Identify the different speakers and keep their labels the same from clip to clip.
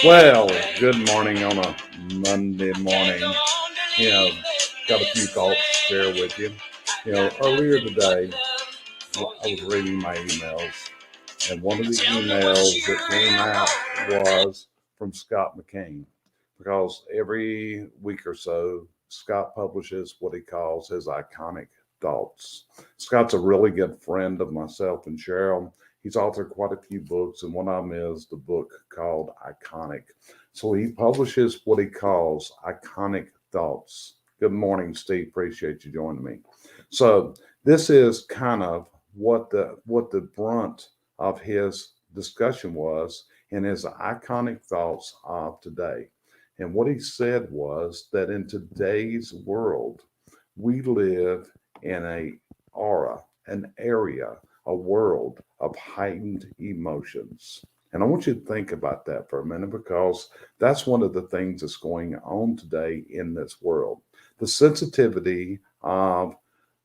Speaker 1: Well, good morning on a Monday morning. You know, got a few thoughts to share with you. Earlier today, I was reading my emails, and one of the emails that came out was from Scott McCain, because every week or so, Scott publishes what he calls his iconic thoughts. Scott's a really good friend of myself and Cheryl. He's authored quite a few books, and one of them is the book called Iconic. So he publishes what he calls iconic thoughts. Good morning, Steve. Appreciate you joining me. So this is kind of what the brunt of his discussion was in his iconic thoughts of today. And what he said was that in today's world, we live in a aura, an area, a world of heightened emotions. And I want you to think about that for a minute, because that's one of the things that's going on today in this world. The sensitivity of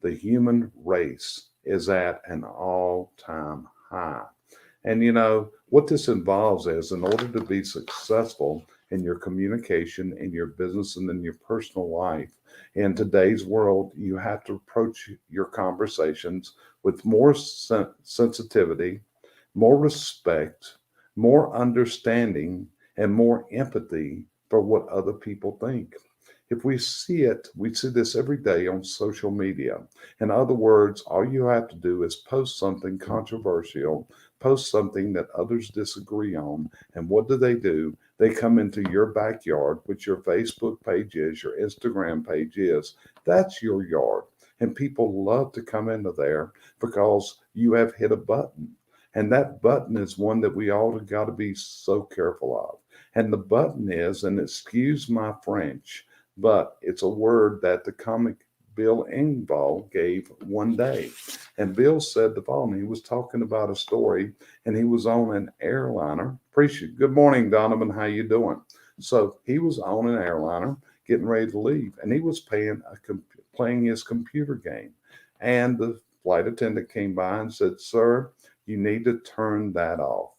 Speaker 1: the human race is at an all time high. And what this involves is, in order to be successful in your communication, in your business, and in your personal life, in today's world, you have to approach your conversations with more sensitivity, more respect, more understanding, and more empathy for what other people think. If we see this every day on social media. In other words, all you have to do is post something controversial, post something that others disagree on, and what do? They come into your backyard, which your Facebook page is, your Instagram page is. That's your yard. And people love to come into there because you have hit a button. And that button is one that we all got to be so careful of. And the button is, and excuse my French, but it's a word that the comic Bill Engvall gave one day. And Bill said the following. He was talking about a story, and he was on an airliner. Appreciate. Good morning, Donovan. How you doing? So he was on an airliner getting ready to leave, and he was playing his computer game. And the flight attendant came by and said, "Sir, you need to turn that off."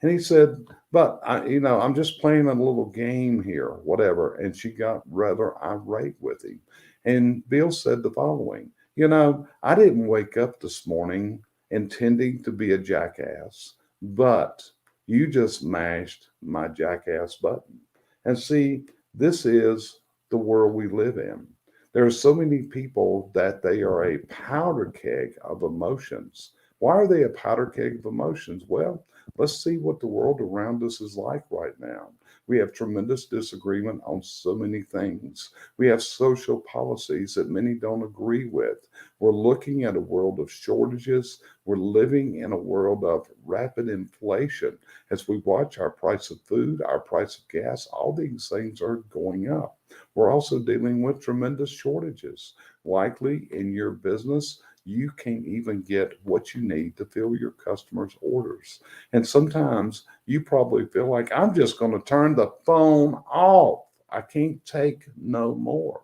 Speaker 1: And he said, "But I'm just playing a little game here, whatever." And she got rather irate with him. And Bill said the following. I didn't wake up this morning intending to be a jackass, but you just mashed my jackass button. And see, this is the world we live in. There are so many people that they are a powder keg of emotions. Why are they a powder keg of emotions? Well, let's see what the world around us is like right now. We have tremendous disagreement on so many things. We have social policies that many don't agree with. We're looking at a world of shortages. We're living in a world of rapid inflation. As we watch our price of food, our price of gas, all these things are going up. We're also dealing with tremendous shortages. Likely in your business, you can't even get what you need to fill your customers' orders. And sometimes you probably feel like, I'm just going to turn the phone off. I can't take no more.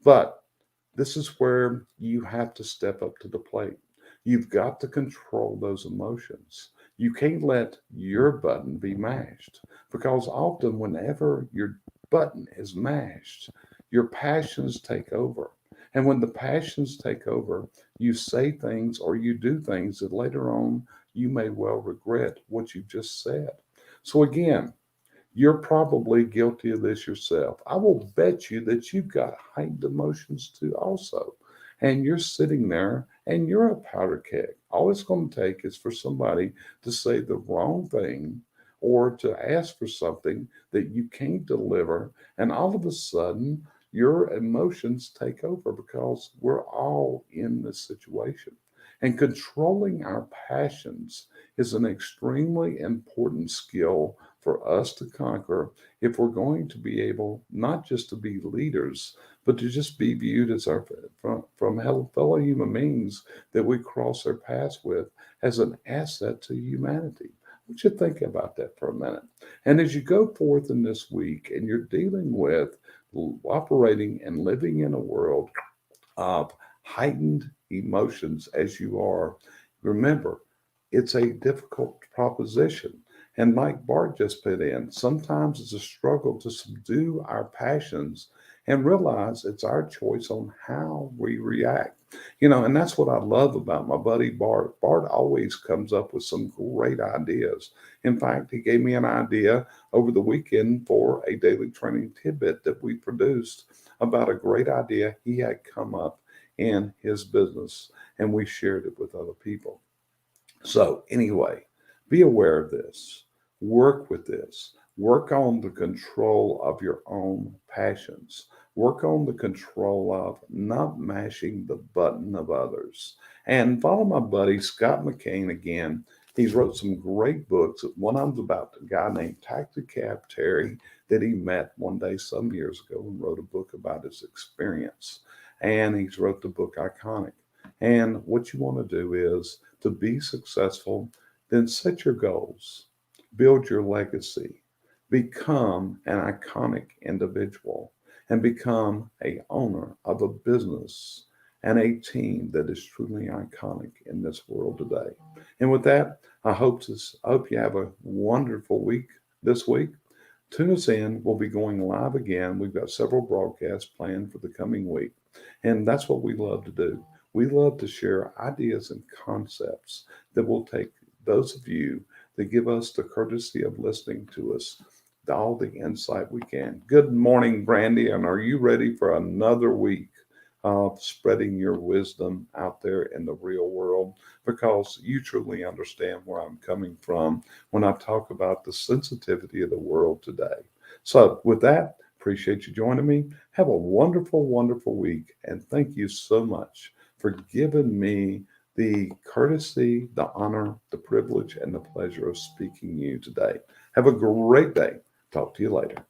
Speaker 1: But this is where you have to step up to the plate. You've got to control those emotions. You can't let your button be mashed, because often, whenever your button is mashed, your passions take over. And when the passions take over, you say things or you do things that later on you may well regret what you just said. So, again, you're probably guilty of this yourself. I will bet you that you've got heightened emotions too, also. And you're sitting there and you're a powder keg. All it's going to take is for somebody to say the wrong thing or to ask for something that you can't deliver. And all of a sudden, your emotions take over, because we're all in this situation. And controlling our passions is an extremely important skill for us to conquer if we're going to be able not just to be leaders, but to just be viewed as our from fellow human beings that we cross our paths with as an asset to humanity. I want you to think about that for a minute. And as you go forth in this week and you're dealing with operating and living in a world of heightened emotions as you are, remember, it's a difficult proposition. And like Bart just put in, sometimes it's a struggle to subdue our passions and realize it's our choice on how we react. And that's what I love about my buddy Bart. Bart always comes up with some great ideas. In fact, he gave me an idea over the weekend for a daily training tidbit that we produced about a great idea he had come up in his business, and we shared it with other people. So, anyway, be aware of this, work with this, work on the control of your own passions, work on the control of not mashing the button of others. And follow my buddy Scott McCain again. He's wrote some great books. One of them's about a guy named Taxi Cab Terry that he met one day some years ago and wrote a book about his experience. And he's wrote the book Iconic. And what you want to do is to be successful, then set your goals, build your legacy, become an iconic individual, and become a owner of a business and a team that is truly iconic in this world today. And with that, I hope you have a wonderful week this week. Tune us in. We'll be going live again. We've got several broadcasts planned for the coming week. And that's what we love to do. We love to share ideas and concepts that will take those of you that give us the courtesy of listening to us all the insight we can. Good morning, Brandy. And are you ready for another week of spreading your wisdom out there in the real world? Because you truly understand where I'm coming from when I talk about the sensitivity of the world today. So, with that, appreciate you joining me. Have a wonderful, wonderful week. And thank you so much for giving me the courtesy, the honor, the privilege, and the pleasure of speaking to you today. Have a great day. Talk to you later.